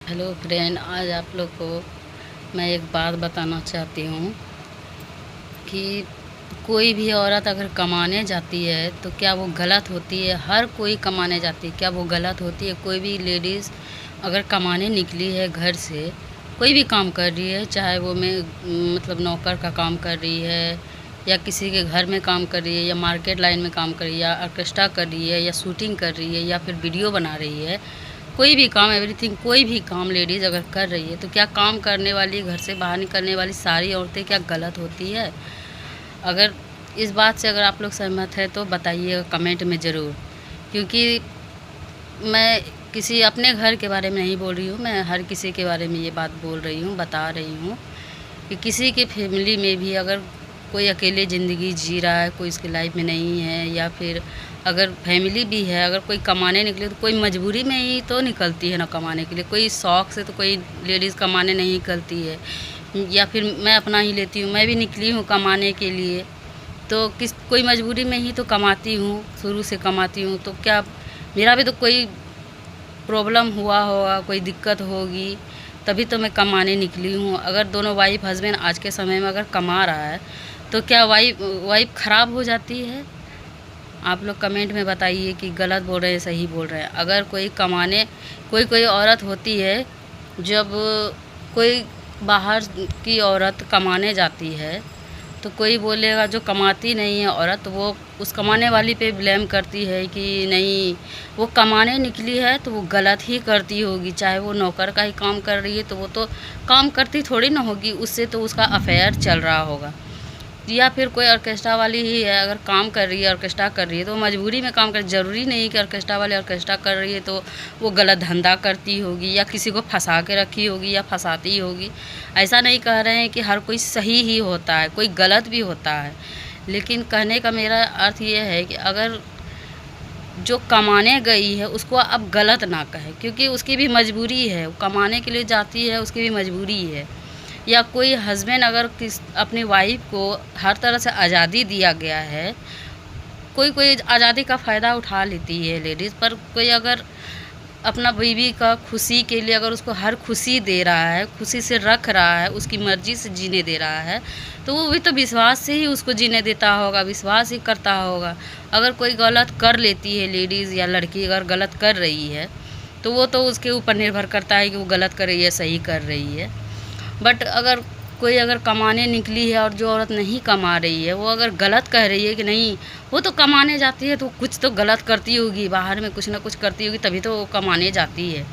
Hello friend, आज आप लोग को मैं एक बात बताना चाहती हूँ कि कोई भी औरत अगर कमाने जाती है तो क्या वो गलत होती है? हर कोई कमाने जाती है, क्या वो गलत होती है? कोई भी लेडीज़ अगर कमाने निकली है घर से, कोई भी काम कर रही है, चाहे वो मतलब नौकर का काम कर रही है या किसी के घर में काम कर रही है या मार्केट लाइन में काम कर रही है या ऑर्केस्ट्रा कर रही है या शूटिंग कर रही है या फिर वीडियो बना रही है, कोई भी काम एवरीथिंग कोई भी काम लेडीज़ अगर कर रही है तो क्या काम करने वाली, घर से बाहर निकलने वाली सारी औरतें क्या गलत होती है? अगर इस बात से अगर आप लोग सहमत हैं तो बताइएगा कमेंट में ज़रूर। क्योंकि मैं किसी अपने घर के बारे में नहीं बोल रही हूँ, मैं हर किसी के बारे में ये बात बोल रही हूँ, बता रही हूँ कि किसी की फैमिली में भी अगर कोई अकेले ज़िंदगी जी रहा है, कोई इसकी लाइफ में नहीं है, या फिर अगर फैमिली भी है, अगर कोई कमाने निकले तो कोई मजबूरी में ही तो निकलती है ना कमाने के लिए, कोई शौक़ से तो कोई लेडीज़ कमाने नहीं निकलती है। या फिर मैं अपना ही लेती हूँ, मैं भी निकली हूँ कमाने के लिए, तो कोई मजबूरी में ही तो कमाती हूँ, शुरू से कमाती हूँ, तो क्या मेरा भी तो कोई प्रॉब्लम हुआ होगा, कोई दिक्कत होगी, तभी तो मैं कमाने निकली हूँ। अगर दोनों वाइफ़ हस्बैंड आज के समय में अगर कमा रहा है तो क्या वाइफ़ ख़राब हो जाती है? आप लोग कमेंट में बताइए कि गलत बोल रहे हैं, सही बोल रहे हैं। अगर कोई औरत होती है, जब कोई बाहर की औरत कमाने जाती है तो कोई बोलेगा जो कमाती नहीं है औरत, तो वो उस कमाने वाली पे ब्लेम करती है कि नहीं, वो कमाने निकली है तो वो गलत ही करती होगी, चाहे वो नौकर का ही काम कर रही है तो वो तो काम करती थोड़ी ना होगी, उससे तो उसका अफेयर चल रहा होगा। या फिर कोई ऑर्केस्ट्रा वाली ही है, अगर काम कर रही है, ऑर्केस्ट्रा कर रही है, तो मजबूरी में काम कर, ज़रूरी नहीं कि ऑर्केस्ट्रा वाले ऑर्केस्ट्रा कर रही है तो वो गलत धंधा करती होगी या किसी को फंसा के रखी होगी या फंसाती होगी। ऐसा नहीं कह रहे हैं कि हर कोई सही ही होता है, कोई गलत भी होता है, लेकिन कहने का मेरा अर्थ ये है कि अगर जो कमाने गई है उसको आप गलत ना कहें, क्योंकि उसकी भी मजबूरी है, वो कमाने के लिए जाती है, उसकी भी मजबूरी है। या कोई हस्बैंड अगर अपनी वाइफ को हर तरह से आज़ादी दिया गया है, कोई आज़ादी का फ़ायदा उठा लेती है लेडीज़, पर कोई अगर अपना बीवी का खुशी के लिए अगर उसको हर खुशी दे रहा है, खुशी से रख रहा है, उसकी मर्ज़ी से जीने दे रहा है, तो वो भी तो विश्वास से ही उसको जीने देता होगा, विश्वास ही करता होगा। अगर कोई गलत कर लेती है लेडीज़ या लड़की अगर गलत कर रही है, तो वो तो उसके ऊपर निर्भर करता है कि वो गलत कर रही है, सही कर रही है। बट अगर कमाने निकली है और जो औरत नहीं कमा रही है, वो अगर गलत कह रही है कि नहीं, वो तो कमाने जाती है तो कुछ तो गलत करती होगी, बाहर में कुछ ना कुछ करती होगी, तभी तो वो कमाने जाती है।